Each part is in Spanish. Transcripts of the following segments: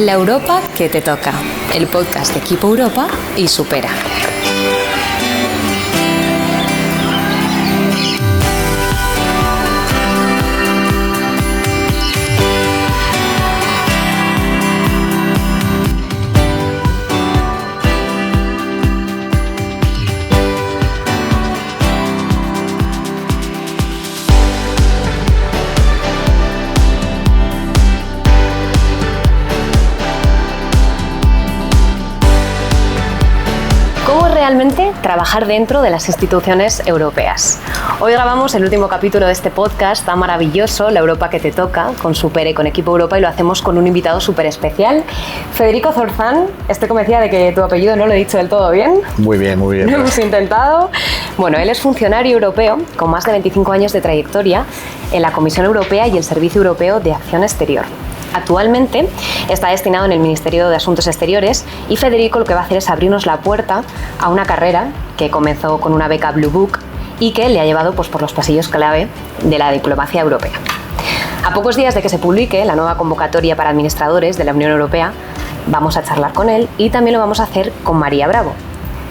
La Europa que te toca, el podcast de Equipo Europa y Supera. Realmente trabajar dentro de las instituciones europeas. Hoy grabamos el último capítulo de este podcast tan maravilloso, La Europa que te toca, con Supera y con Equipo Europa, y lo hacemos con un invitado súper especial, Federico Zorzán. Estoy convencida de que tu apellido no lo he dicho del todo bien. Muy bien, muy bien. Lo hemos intentado. Bueno, él es funcionario europeo con más de 25 años de trayectoria en la Comisión Europea y el Servicio Europeo de Acción Exterior. Actualmente está destinado en el Ministerio de Asuntos Exteriores y Federico lo que va a hacer es abrirnos la puerta a una carrera que comenzó con una beca Blue Book y que le ha llevado por los pasillos clave de la diplomacia europea. A pocos días de que se publique la nueva convocatoria para administradores de la Unión Europea, vamos a charlar con él y también lo vamos a hacer con María Bravo.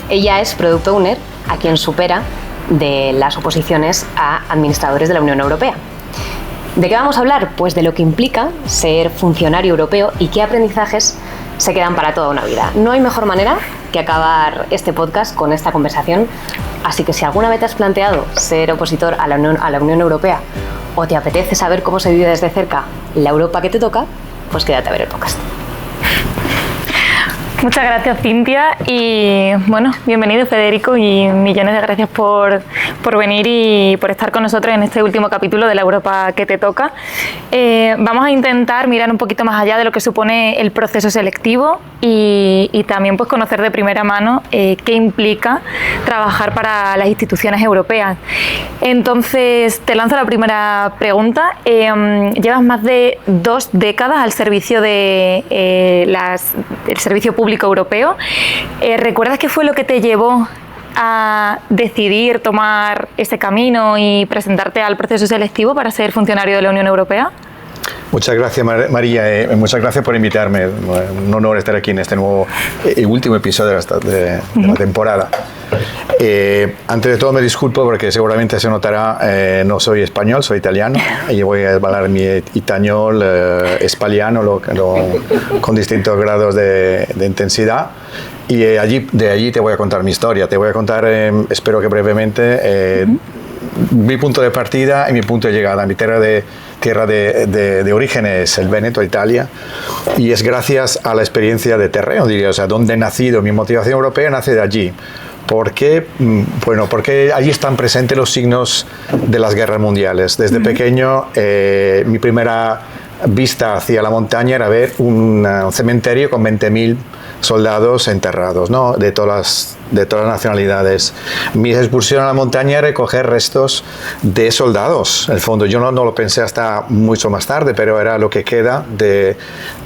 Ella es Product Owner a quien supera de las oposiciones a administradores de la Unión Europea. ¿De qué vamos a hablar? Pues de lo que implica ser funcionario europeo y qué aprendizajes se quedan para toda una vida. No hay mejor manera que acabar este podcast con esta conversación, así que si alguna vez te has planteado ser opositor a la Unión Europea o te apetece saber cómo se vive desde cerca la Europa que te toca, pues quédate a ver el podcast. Muchas gracias, Cintia, y bueno, bienvenido, Federico, y millones de gracias por venir y por estar con nosotros en este último capítulo de La Europa que te toca. Vamos a intentar mirar un poquito más allá de lo que supone el proceso selectivo y también pues conocer de primera mano qué implica trabajar para las instituciones europeas. Entonces, te lanzo la primera pregunta. Llevas más de 2 décadas al servicio de el servicio público europeo. ¿Recuerdas qué fue lo que te llevó a decidir tomar ese camino y presentarte al proceso selectivo para ser funcionario de la Unión Europea? Muchas gracias, María. Muchas gracias por invitarme. Un honor estar aquí en este nuevo y último episodio de la temporada. Antes de todo me disculpo porque seguramente se notará, no soy español, soy italiano y voy a hablar mi español espaliano con distintos grados de intensidad. Y de allí te voy a contar mi historia. Te voy a contar, espero que brevemente, mi punto de partida y mi punto de llegada. Mi tierra de origen es el Véneto, Italia, y es gracias a la experiencia de terreno, diría, o sea, donde he nacido. Mi motivación europea nace de allí. ¿Por qué? Bueno, porque allí están presentes los signos de las guerras mundiales. Desde pequeño, mi primera vista hacia la montaña era ver un cementerio con 20.000 soldados enterrados, ¿no? de todas las nacionalidades. Mi excursión a la montaña era recoger restos de soldados. En el fondo, yo no lo pensé hasta mucho más tarde, pero era lo que queda de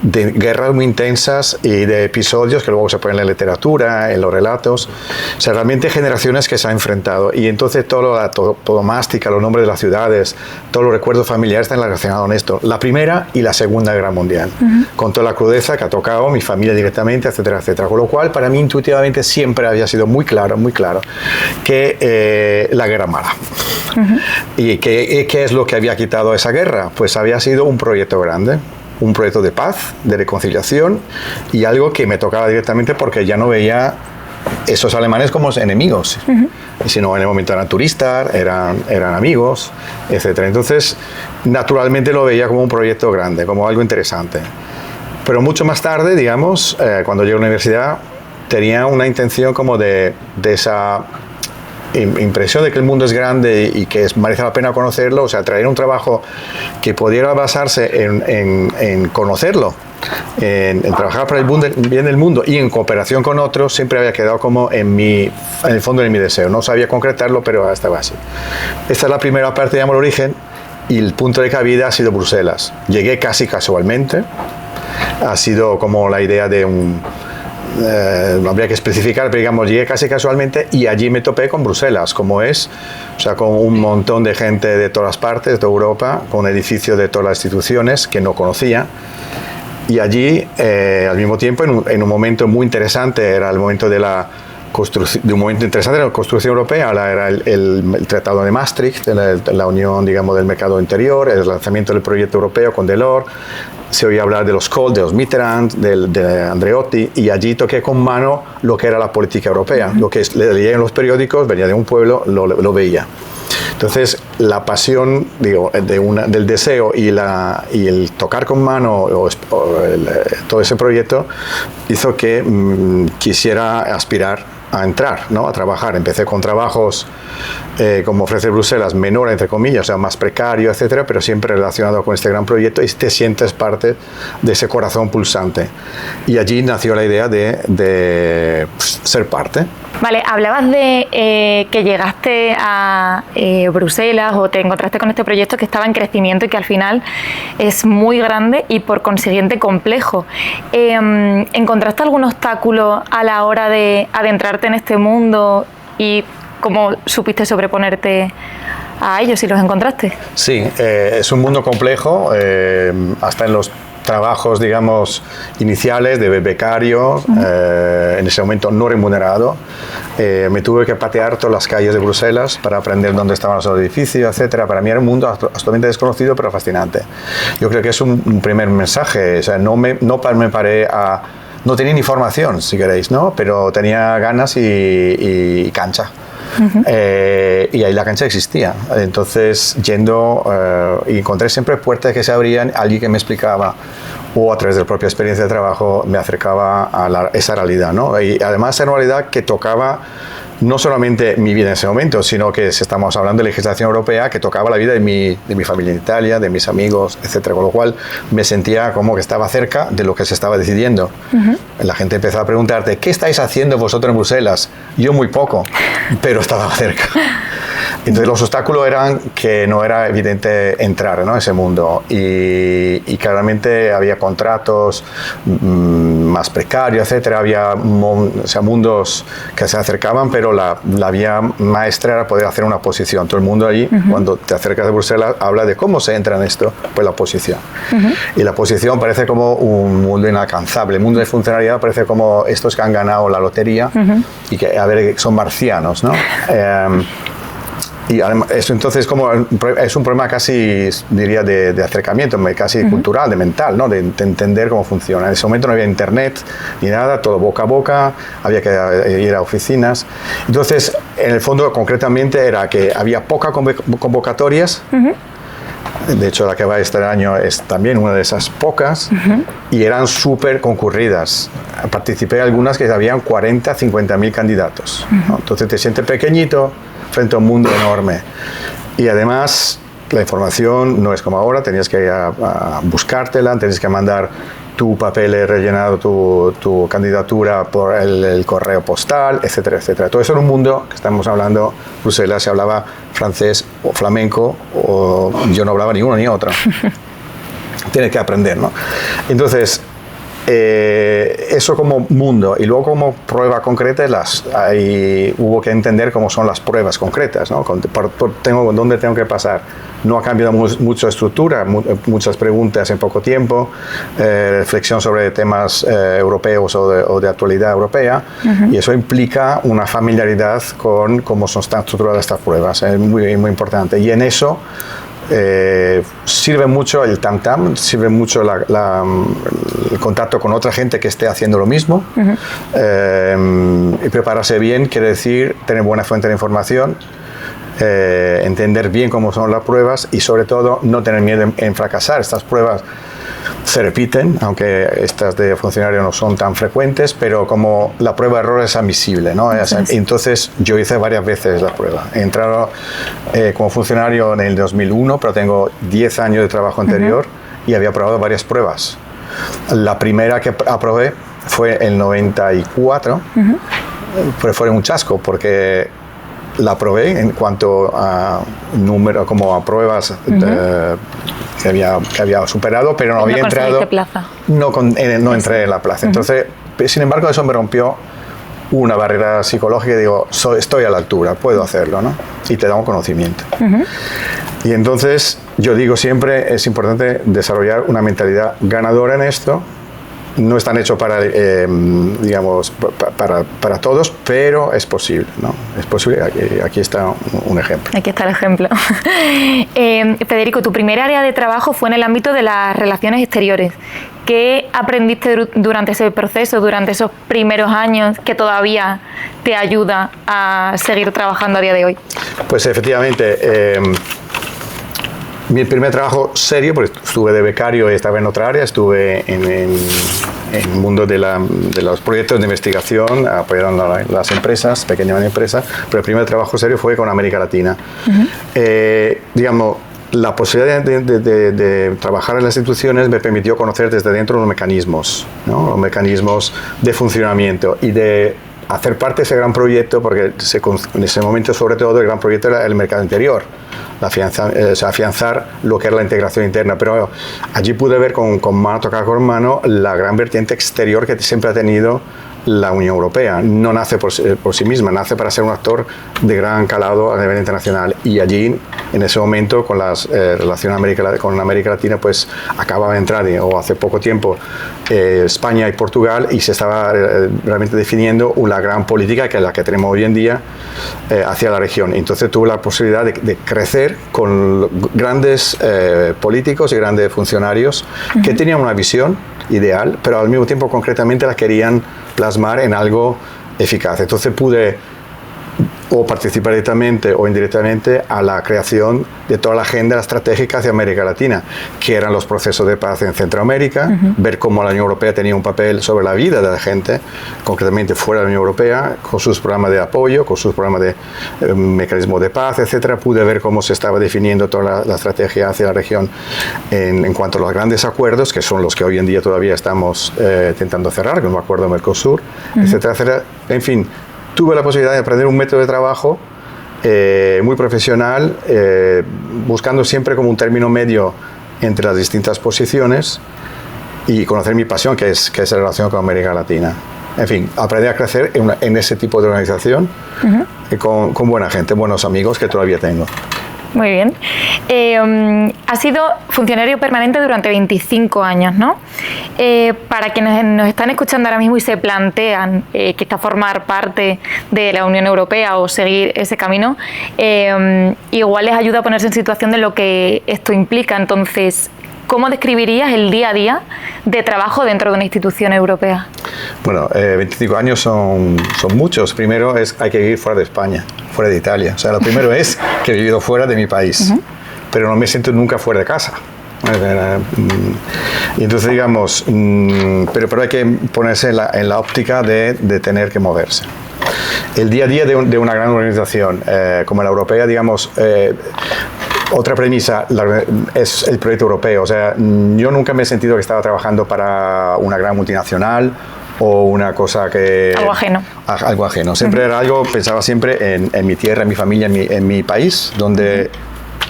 guerras muy intensas y de episodios que luego se ponen en la literatura, en los relatos. O sea, realmente generaciones que se han enfrentado. Y entonces toda la toponomástica, los nombres de las ciudades, todos los recuerdos familiares están relacionados con esto. La Primera y la Segunda Guerra Mundial. Con toda la crudeza que ha tocado mi familia directamente, etcétera, etcétera. Con lo cual, para mí, intuitivamente, siempre había sido muy claro que la guerra mala. ¿Y qué es lo que había quitado esa guerra? Pues había sido un proyecto grande, un proyecto de paz, de reconciliación, y algo que me tocaba directamente porque ya no veía esos alemanes como enemigos, sino en el momento eran turistas, eran amigos, etcétera. Entonces, naturalmente lo veía como un proyecto grande, como algo interesante. Pero mucho más tarde, digamos, cuando llegué a la universidad, tenía una intención como de esa impresión de que el mundo es grande y que merece la pena conocerlo, o sea, traer un trabajo que pudiera basarse en conocerlo, en trabajar para el bien del mundo y en cooperación con otros, siempre había quedado como en el fondo de mi deseo. No sabía concretarlo, pero estaba así. Esta es la primera parte, digamos, el origen, y el punto de cabida ha sido Bruselas. Llegué casi casualmente, ha sido como la idea de no habría que especificar, pero digamos, llegué casi casualmente y allí me topé con Bruselas, como es, o sea, con un montón de gente de todas las partes de Europa, con edificios de todas las instituciones que no conocía, Y allí, al mismo tiempo, en un momento muy interesante, era el momento de un momento interesante de la construcción europea, era el Tratado de Maastricht, la unión, digamos, del mercado interior, el lanzamiento del proyecto europeo con Delors. Se oía hablar de los Kohl, de los Mitterrand, de Andreotti, y allí toqué con mano lo que era la política europea. Lo que leía en los periódicos, venía de un pueblo, lo veía. Entonces, la pasión, digo, del deseo y el tocar con mano todo ese proyecto hizo que quisiera aspirar a entrar, ¿no? A trabajar. Empecé con trabajos, como ofrece Bruselas, menor, entre comillas, o sea, más precario, etcétera, pero siempre relacionado con este gran proyecto y te sientes parte de ese corazón pulsante. Y allí nació la idea de ser parte. Vale, hablabas de que llegaste a Bruselas o te encontraste con este proyecto que estaba en crecimiento y que al final es muy grande y por consiguiente complejo. ¿Encontraste algún obstáculo a la hora de adentrarte en este mundo y cómo supiste sobreponerte a ellos si los encontraste? Sí, es un mundo complejo, hasta en los trabajos, digamos, iniciales de becario, en ese momento no remunerado. Me tuve que patear todas las calles de Bruselas para aprender dónde estaban los edificios, etcétera. Para mí era un mundo absolutamente desconocido, pero fascinante. Yo creo que es un primer mensaje. O sea, no paré a... No tenía ni formación, si queréis, ¿no? Pero tenía ganas y cancha. Y ahí la cancha existía. Entonces, y encontré siempre puertas que se abrían, alguien que me explicaba, o a través de la propia experiencia de trabajo me acercaba a esa realidad, ¿no? Y además era una realidad que tocaba no solamente mi vida en ese momento, sino que estamos hablando de legislación europea que tocaba la vida de mi familia en Italia, de mis amigos, etcétera, con lo cual me sentía como que estaba cerca de lo que se estaba decidiendo. La gente empezó a preguntarte, ¿qué estáis haciendo vosotros en Bruselas? Yo muy poco, pero estaba cerca. Entonces los obstáculos eran que no era evidente entrar, ¿no?, en ese mundo y claramente había contratos más precarios, etcétera, había mundos que se acercaban, pero la vía maestra era poder hacer una posición. Todo el mundo allí, cuando te acercas de Bruselas, habla de cómo se entra en esto, pues la posición. Y la posición parece como un mundo inalcanzable. El mundo de funcionariado parece como estos que han ganado la lotería y que, a ver, son marcianos, ¿no? Y además, eso entonces es un problema casi, diría, de acercamiento, casi cultural, de mental, ¿no? De entender cómo funciona. En ese momento no había internet ni nada, todo boca a boca, había que ir a oficinas. Entonces, en el fondo, concretamente, era que había pocas convocatorias. De hecho, la que va este año es también una de esas pocas, y eran súper concurridas. Participé en algunas que habían 40, 50.000 candidatos, ¿no? Entonces te sientes pequeñito frente a un mundo enorme. Y además, la información no es como ahora, tenías que ir a buscártela, tenías que mandar tu papel rellenado, tu candidatura por el correo postal, etcétera, etcétera. Todo eso en un mundo que estamos hablando, Bruselas se hablaba francés o flamenco, o yo no hablaba ni uno ni otro. Tienes que aprender, ¿no? Entonces, eso como mundo, y luego como prueba concreta, hubo que entender cómo son las pruebas concretas, ¿no? ¿Dónde tengo que pasar? No ha cambiado mucho estructura, muchas preguntas en poco tiempo, reflexión sobre temas europeos o de actualidad europea, y eso implica una familiaridad con cómo están estructuradas estas pruebas, es muy, muy importante. Y en eso sirve mucho el tam-tam, sirve mucho el contacto con otra gente que esté haciendo lo mismo. Y prepararse bien quiere decir tener buena fuente de información, entender bien cómo son las pruebas y sobre todo no tener miedo en fracasar. Estas pruebas se repiten, aunque estas de funcionario no son tan frecuentes, pero como la prueba de error es admisible, ¿no? Entonces yo hice varias veces la prueba. He entrado como funcionario en el 2001, pero tengo 10 años de trabajo anterior y había probado varias pruebas. La primera que aprobé fue el 94, pero fue un chasco porque la aprobé en cuanto a número, como a pruebas que había superado, pero no había entrado. ¿Qué plaza? No entré en la plaza. Entonces, sin embargo, eso me rompió una barrera psicológica y digo, estoy a la altura, puedo hacerlo, ¿no? Y te da un conocimiento. Y entonces yo digo siempre, es importante desarrollar una mentalidad ganadora en esto. No están hechos para, digamos, para todos, pero es posible, ¿no? Es posible. Aquí está un ejemplo. Aquí está el ejemplo. Federico, tu primer área de trabajo fue en el ámbito de las relaciones exteriores. ¿Qué aprendiste durante ese proceso, durante esos primeros años, que todavía te ayuda a seguir trabajando a día de hoy? Pues efectivamente, mi primer trabajo serio, porque estuve de becario y estaba en otra área, estuve en el mundo de los proyectos de investigación, apoyando a las empresas, pequeñas empresas, pero el primer trabajo serio fue con América Latina. Digamos, la posibilidad de trabajar en las instituciones me permitió conocer desde dentro los mecanismos, ¿no? Los mecanismos de funcionamiento y de hacer parte de ese gran proyecto, porque en ese momento sobre todo el gran proyecto era el mercado interior, afianzar lo que era la integración interna, pero allí pude ver con mano, tocar con mano, la gran vertiente exterior que siempre ha tenido la Unión Europea. No nace por sí misma, nace para ser un actor de gran calado a nivel internacional, y allí en ese momento con las relaciones con América Latina pues acaba de entrar o hace poco tiempo España y Portugal, y se estaba realmente definiendo una gran política que es la que tenemos hoy en día hacia la región. Entonces tuve la posibilidad de crecer con grandes políticos y grandes funcionarios que tenían una visión ideal, pero al mismo tiempo concretamente la querían plasmar en algo eficaz. Entonces pude o participar directamente o indirectamente a la creación de toda la agenda estratégica hacia América Latina, que eran los procesos de paz en Centroamérica, ver cómo la Unión Europea tenía un papel sobre la vida de la gente, concretamente fuera de la Unión Europea, con sus programas de apoyo, con sus programas de mecanismos de paz, etcétera. Pude ver cómo se estaba definiendo toda la estrategia hacia la región en cuanto a los grandes acuerdos, que son los que hoy en día todavía estamos intentando cerrar, como el acuerdo Mercosur, etcétera, etcétera. En fin, tuve la posibilidad de aprender un método de trabajo muy profesional, buscando siempre como un término medio entre las distintas posiciones y conocer mi pasión, que es la relación con América Latina. En fin, aprendí a crecer en ese tipo de organización con buena gente, buenos amigos que todavía tengo. Muy bien. Has sido funcionario permanente durante 25 años, ¿no? Para quienes nos están escuchando ahora mismo y se plantean quizá formar parte de la Unión Europea o seguir ese camino, igual les ayuda a ponerse en situación de lo que esto implica. Entonces, ¿cómo describirías el día a día de trabajo dentro de una institución europea? Bueno, 25 años son muchos. Primero hay que vivir fuera de España, fuera de Italia. O sea, lo primero es que he vivido fuera de mi país, pero no me siento nunca fuera de casa. Y entonces, digamos, pero hay que ponerse en la óptica de tener que moverse. El día a día de una gran organización como la europea, digamos, otra premisa es el proyecto europeo. O sea, yo nunca me he sentido que estaba trabajando para una gran multinacional o una cosa que... Algo ajeno. Algo ajeno. Siempre era algo, pensaba siempre en mi tierra, en mi familia, en mi país, donde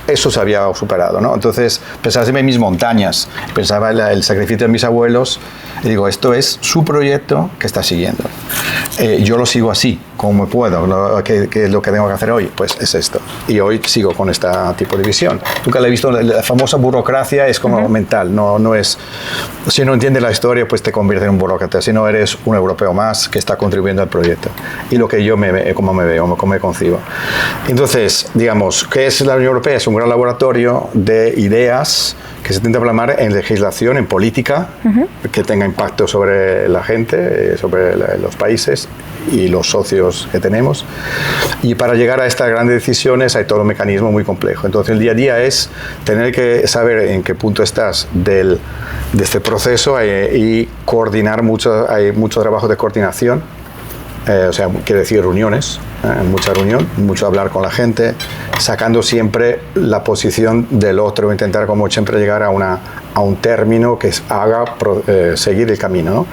eso se había superado, ¿no? Entonces pensaba siempre en mis montañas, pensaba en el sacrificio de mis abuelos, y digo, esto es su proyecto que está siguiendo. Yo lo sigo así, como puedo, ¿no? ¿Qué es lo que tengo que hacer hoy? Pues es esto. Y hoy sigo con este tipo de visión. Nunca la he visto, la famosa burocracia es como mental, no es... Si no entiendes la historia, pues te convierte en un burócrata, si no eres un europeo más que está contribuyendo al proyecto. Y lo que yo cómo me veo, cómo me concibo. Entonces, digamos, ¿qué es la Unión Europea? Es un gran laboratorio de ideas que se intenta plasmar en legislación, en política, que tenga impacto sobre la gente, sobre los países y los socios que tenemos. Y para llegar a estas grandes decisiones hay todo un mecanismo muy complejo. Entonces el día a día es tener que saber en qué punto estás de este proceso y coordinar mucho, hay mucho trabajo de coordinación. O sea, quiere decir reuniones, mucha reunión, mucho hablar con la gente, sacando siempre la posición del otro, intentar como siempre llegar a un término que haga seguir el camino,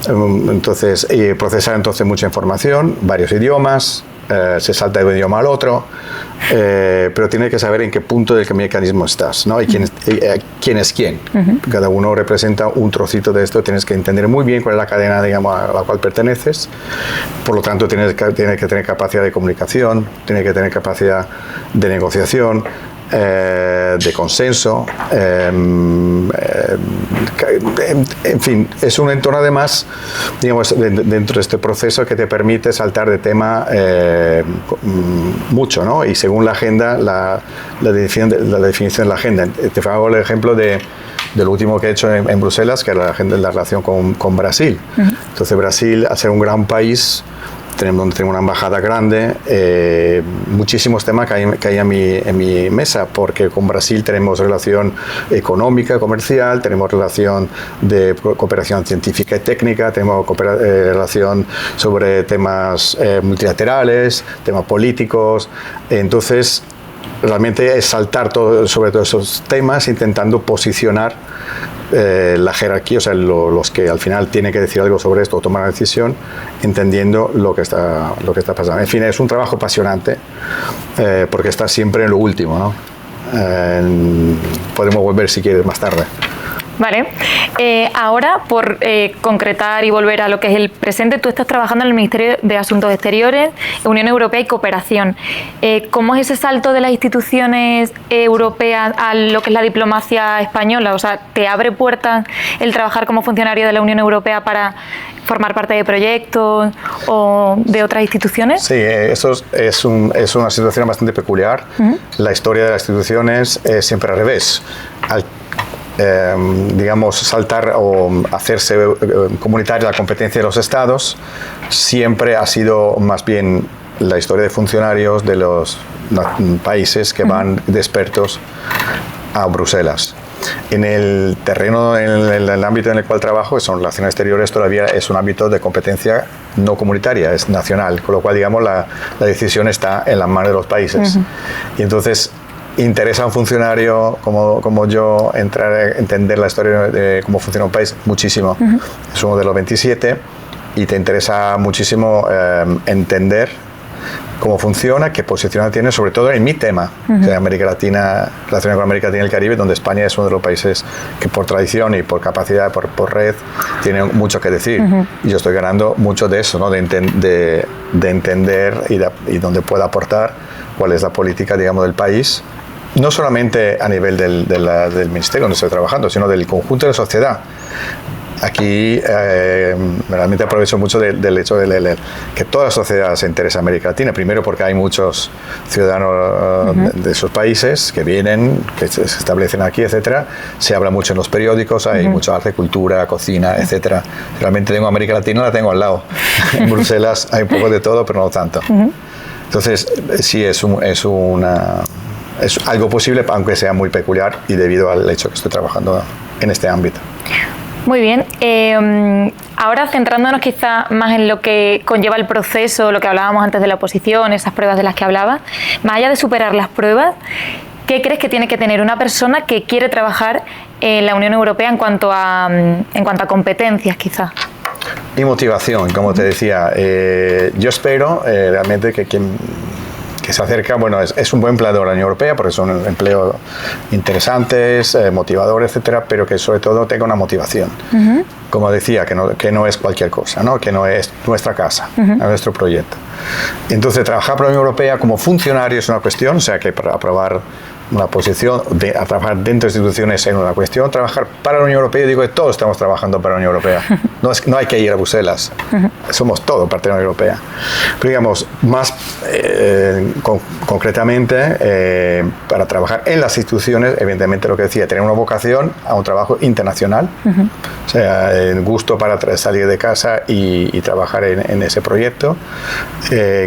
¿no? Entonces, procesar entonces mucha información, varios idiomas, se salta de un idioma al otro, pero tiene que saber en qué punto del mecanismo estás, ¿no? Y quién es quién. Cada uno representa un trocito de esto, tienes que entender muy bien cuál es la cadena, digamos, a la cual perteneces. Por lo tanto, tienes que tener capacidad de comunicación, tienes que tener capacidad de negociación, de consenso. En fin, es un entorno además, digamos, dentro de este proceso que te permite saltar de tema mucho, ¿no? Y según la agenda, la definición de la agenda. Te hago el ejemplo de lo último que he hecho en Bruselas, que es la relación con Brasil. Entonces Brasil, al ser un gran país, donde tengo una embajada grande, muchísimos temas que hay en mi mesa, porque con Brasil tenemos relación económica, comercial, tenemos relación de cooperación científica y técnica, tenemos relación sobre temas multilaterales, temas políticos. Entonces, realmente es saltar sobre todos esos temas intentando posicionar la jerarquía, o sea, los que al final tienen que decir algo sobre esto o tomar una decisión, entendiendo lo que está pasando. En fin, es un trabajo apasionante porque está siempre en lo último, ¿no? Podemos volver si quieres más tarde. Vale. Ahora, por concretar y volver a lo que es el presente, tú estás trabajando en el Ministerio de Asuntos Exteriores, Unión Europea y Cooperación. ¿Cómo es ese salto de las instituciones europeas a lo que es la diplomacia española? O sea, ¿te abre puertas el trabajar como funcionario de la Unión Europea para formar parte de proyectos o de otras instituciones? Sí, eso es una situación bastante peculiar. La historia de las instituciones es siempre al revés. Digamos, saltar o hacerse comunitaria la competencia de los estados siempre ha sido más bien la historia de funcionarios de los países que van de expertos a Bruselas. En el terreno, en el ámbito en el cual trabajo, que son relaciones exteriores, todavía es un ámbito de competencia no comunitaria, es nacional, con lo cual, digamos, la decisión está en las manos de los países. Y entonces interesa a un funcionario como yo entender la historia de cómo funciona un país muchísimo. Es uno de los 27 y te interesa muchísimo entender cómo funciona, qué posición tiene, sobre todo en mi tema, o sea, América Latina, relaciones con América Latina y el Caribe, donde España es uno de los países que por tradición y por capacidad, por red, tiene mucho que decir. Y yo estoy ganando mucho de eso, ¿no? de entender y donde pueda aportar cuál es la política, digamos, del país, no solamente a nivel del ministerio donde estoy trabajando, sino del conjunto de la sociedad. Aquí realmente aprovecho mucho del hecho de que toda la sociedad se interesa en América Latina, primero porque hay muchos ciudadanos de esos países que vienen, que se establecen aquí, etcétera. Se habla mucho en los periódicos, hay mucho arte, cultura, cocina, etcétera. Realmente tengo América Latina, la tengo al lado. En Bruselas hay un poco de todo, pero no tanto. Entonces, sí, es algo posible, aunque sea muy peculiar y debido al hecho que estoy trabajando en este ámbito. Muy bien. Ahora centrándonos quizá más en lo que conlleva el proceso, lo que hablábamos antes de la oposición, esas pruebas de las que hablabas, más allá de superar las pruebas, ¿qué crees que tiene que tener una persona que quiere trabajar en la Unión Europea en cuanto a competencias, quizá? Y motivación, como te decía. Yo espero realmente que quien se acerca, bueno, es un buen empleador a la Unión Europea porque son empleos interesantes, motivadores, etcétera, pero que sobre todo tenga una motivación. Como decía, que no es cualquier cosa, ¿no? Que no es nuestra casa, nuestro proyecto. Entonces, trabajar para la Unión Europea como funcionario es una cuestión, o sea, que para aprobar una posición, a trabajar dentro de instituciones en una cuestión, trabajar para la Unión Europea, digo que todos estamos trabajando para la Unión Europea. No hay que ir a Bruselas, somos todos parte de la Unión Europea. Pero digamos, más concretamente, para trabajar en las instituciones, evidentemente lo que decía, tener una vocación a un trabajo internacional, o sea, el gusto para salir de casa y trabajar en ese proyecto.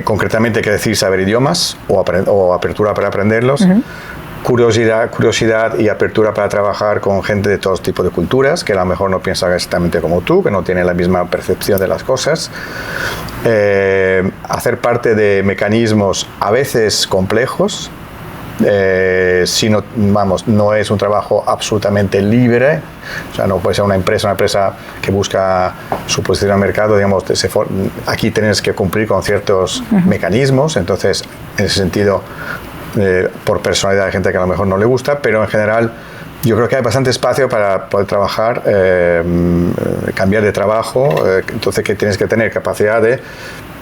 Concretamente, quiere decir saber idiomas o apertura para aprenderlos. Curiosidad y apertura para trabajar con gente de todos tipos de culturas, que a lo mejor no piensa exactamente como tú, que no tiene la misma percepción de las cosas. Hacer parte de mecanismos a veces complejos. No es un trabajo absolutamente libre, o sea, no puede ser una empresa que busca su posición al mercado, digamos, aquí tienes que cumplir con ciertos mecanismos, entonces, en ese sentido, por personalidad de gente que a lo mejor no le gusta, pero en general yo creo que hay bastante espacio para poder trabajar, cambiar de trabajo, entonces que tienes que tener capacidad de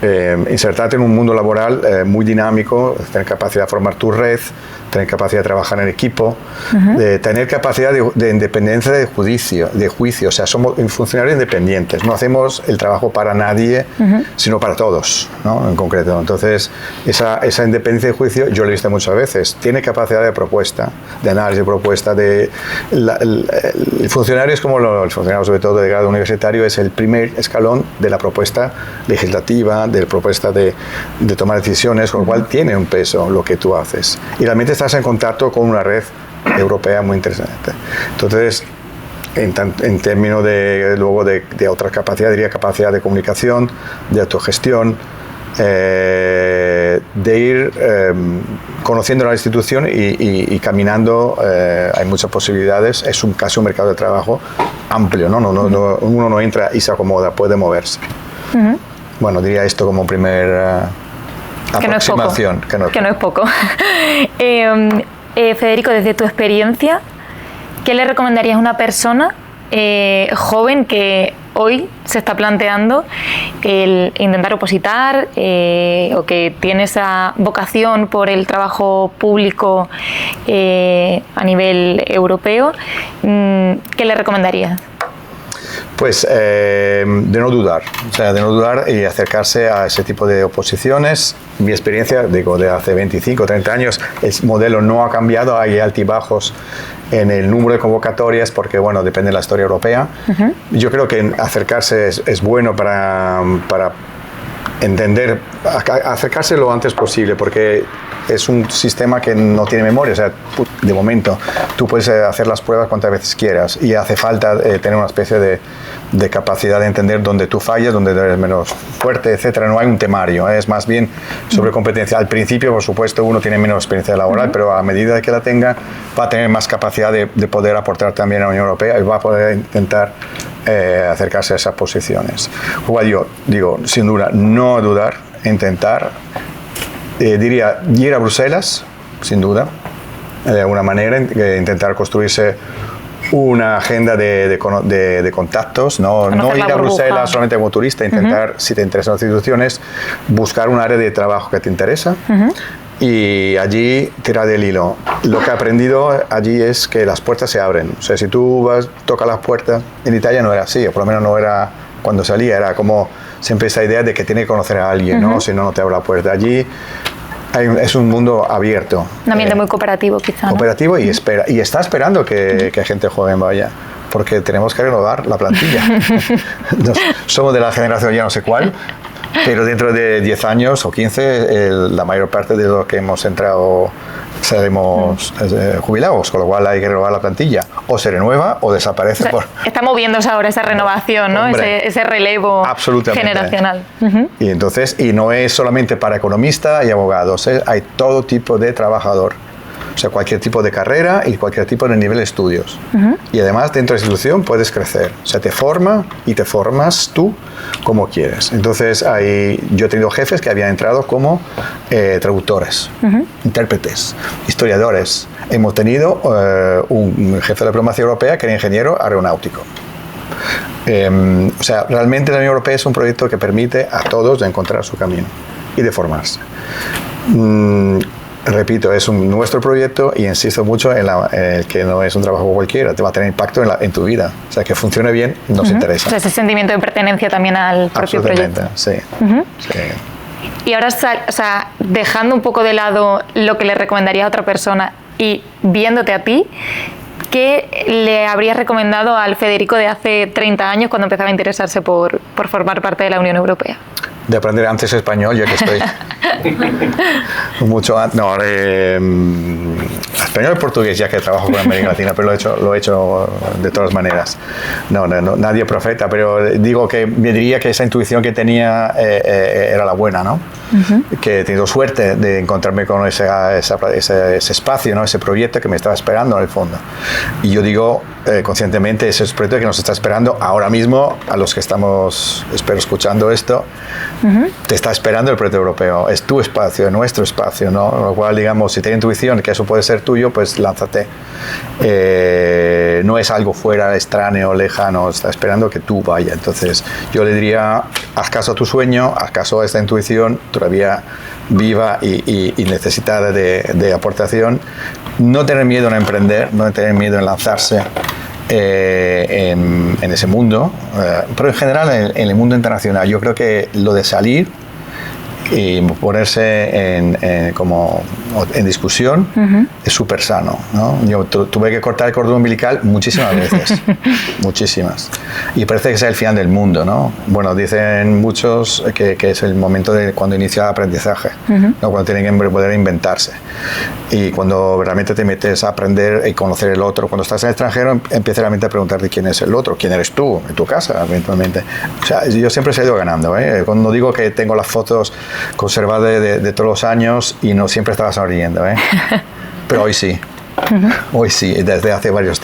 insertarte en un mundo laboral muy dinámico, tener capacidad de formar tu red, tener capacidad de trabajar en equipo, de tener capacidad de independencia de juicio. O sea, somos funcionarios independientes, no hacemos el trabajo para nadie, sino para todos, ¿no? En concreto. Entonces, esa independencia de juicio yo lo he visto muchas veces. Tiene capacidad de propuesta, de análisis de propuesta. El funcionario es como el funcionario, sobre todo de grado universitario, es el primer escalón de la propuesta legislativa, de la propuesta de tomar decisiones, con lo cual tiene un peso lo que tú haces. Y realmente estás en contacto con una red europea muy interesante. Entonces, en términos de otra capacidad, diría capacidad de comunicación, de autogestión, de ir conociendo la institución y caminando. Hay muchas posibilidades. Es casi un mercado de trabajo amplio, ¿no? Uno no entra y se acomoda, puede moverse. Bueno, diría esto como primer aproximación. Que no es poco. Federico, desde tu experiencia, ¿qué le recomendarías a una persona joven que hoy se está planteando el intentar opositar o que tiene esa vocación por el trabajo público a nivel europeo? ¿Qué le recomendarías? Pues de no dudar, y acercarse a ese tipo de oposiciones. Mi experiencia, digo, de hace 25 o 30 años, el modelo no ha cambiado, hay altibajos en el número de convocatorias porque, bueno, depende de la historia europea. Yo creo que acercarse es bueno para entender, acercarse lo antes posible, porque es un sistema que no tiene memoria. O sea, de momento tú puedes hacer las pruebas cuantas veces quieras y hace falta tener una especie de capacidad de entender dónde tú fallas, dónde eres menos fuerte, etcétera. No hay un temario, es más bien sobre competencia. Al principio, por supuesto, uno tiene menos experiencia laboral, pero a medida que la tenga va a tener más capacidad de poder aportar también a la Unión Europea y va a poder intentar acercarse a esas posiciones. Igual yo digo, sin duda, no dudar, intentar. Diría, ir a Bruselas, sin duda, de alguna manera, intentar construirse una agenda de contactos, no ir a Bruselas solamente como turista, intentar, si te interesan las instituciones, buscar un área de trabajo que te interesa y allí tirar del hilo. Lo que he aprendido allí es que las puertas se abren. O sea, si tú tocas las puertas, en Italia no era así, o por lo menos no era cuando salía, era como siempre esa idea de que tiene que conocer a alguien, ¿no? Si no, no te abre la puerta. Allí es un mundo abierto. Un ambiente muy cooperativo, quizá, ¿no? Cooperativo y está esperando que gente joven vaya, porque tenemos que renovar la plantilla. Somos de la generación ya no sé cuál, pero dentro de 10 años o 15, la mayor parte de los que hemos entrado seremos jubilados, con lo cual hay que renovar la plantilla. O se renueva o desaparece. Está moviéndose ahora esa renovación, ¿no? Ese relevo generacional. Y entonces, y no es solamente para economistas y abogados, hay todo tipo de trabajador. O sea, cualquier tipo de carrera y cualquier tipo de nivel de estudios. Y además, dentro de la institución puedes crecer. O sea, te forma y te formas tú como quieres. Entonces, yo he tenido jefes que habían entrado como traductores, intérpretes, historiadores. Hemos tenido un jefe de la diplomacia europea que era ingeniero aeronáutico. O sea, realmente la Unión Europea es un proyecto que permite a todos de encontrar su camino y de formarse. Repito, es nuestro proyecto y insisto mucho en que no es un trabajo cualquiera, te va a tener impacto en tu vida. O sea, que funcione bien nos interesa. O sea, ese sentimiento de pertenencia también al propio proyecto. Sí. Y ahora, o sea, dejando un poco de lado lo que le recomendaría a otra persona y viéndote a ti, ¿qué le habrías recomendado al Federico de hace 30 años cuando empezaba a interesarse por formar parte de la Unión Europea? De aprender antes español, ya que estoy mucho antes. No, español y portugués, ya que trabajo con América Latina, pero lo he hecho de todas maneras. No, nadie profeta, pero digo que me diría que esa intuición que tenía era la buena, ¿no? Que he tenido suerte de encontrarme con ese espacio, ¿no? Ese proyecto que me estaba esperando en el fondo. Y yo digo conscientemente, ese es el proyecto que nos está esperando ahora mismo, a los que estamos, espero, escuchando esto, Te está esperando el proyecto europeo. Es tu espacio, es nuestro espacio, ¿no? Lo cual, digamos, si tienes intuición que eso puede ser tuyo, pues lánzate. No es algo fuera, extraño, lejano, está esperando que tú vayas. Entonces, yo le diría, haz caso a tu sueño, haz caso a esta intuición todavía viva y necesitada de aportación. No tener miedo en emprender, no tener miedo en lanzarse en ese mundo, pero en general en el mundo internacional. Yo creo que lo de salir y ponerse en discusión es súper sano, ¿no? Yo tuve que cortar el cordón umbilical muchísimas veces, muchísimas, y parece que es el final del mundo, ¿no? Bueno, dicen muchos que es el momento de cuando inicia el aprendizaje, ¿no? Cuando tienen que poder inventarse, y cuando realmente te metes a aprender y conocer el otro. Cuando estás en el extranjero empiezas realmente a preguntarte quién es el otro, quién eres tú en tu casa eventualmente. O sea, yo siempre he ido ganando, ¿eh? Cuando digo que tengo las fotos conservadas de todos los años y no siempre estaba sonriendo, ¿eh? Pero hoy sí. Hoy sí, desde hace varios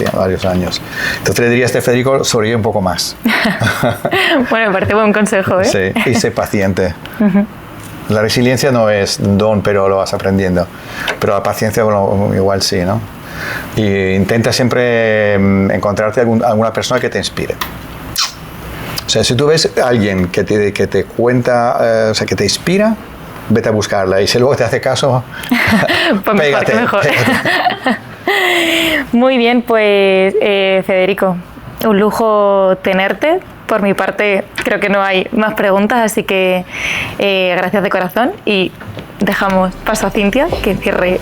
años. Entonces le diría a Federico, sonríe un poco más. Bueno, me parece buen consejo, ¿eh? Sí, y sé paciente. La resiliencia no es don, pero lo vas aprendiendo. Pero la paciencia, bueno, igual sí, ¿no? Y intenta siempre encontrarte alguna persona que te inspire. O sea, si tú ves a alguien que te cuenta, o sea, que te inspira, vete a buscarla. Y si luego te hace caso, pues pégate. Mejor. Muy bien, pues Federico, un lujo tenerte. Por mi parte, creo que no hay más preguntas, así que gracias de corazón y dejamos paso a Cintia, que cierre.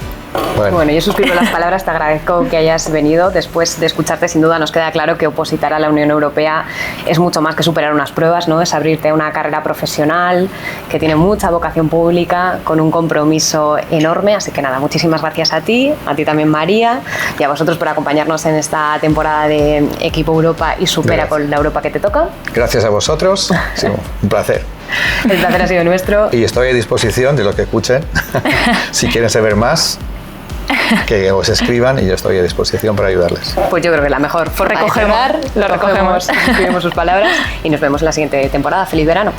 Bueno, yo suscribo las palabras, te agradezco que hayas venido. Después de escucharte, sin duda nos queda claro que opositar a la Unión Europea es mucho más que superar unas pruebas, ¿no? Es abrirte a una carrera profesional que tiene mucha vocación pública, con un compromiso enorme. Así que nada, muchísimas gracias a ti también María, y a vosotros por acompañarnos en esta temporada de Equipo Europa y Supera con la Europa que te toca. Gracias a vosotros, sí, un placer. El placer ha sido nuestro. Y estoy a disposición de los que escuchen. Si quieren saber más, que os escriban y yo estoy a disposición para ayudarles. Pues yo creo que la mejor forma de cerrar, lo recogemos, escribimos sus palabras y nos vemos en la siguiente temporada. ¡Feliz verano!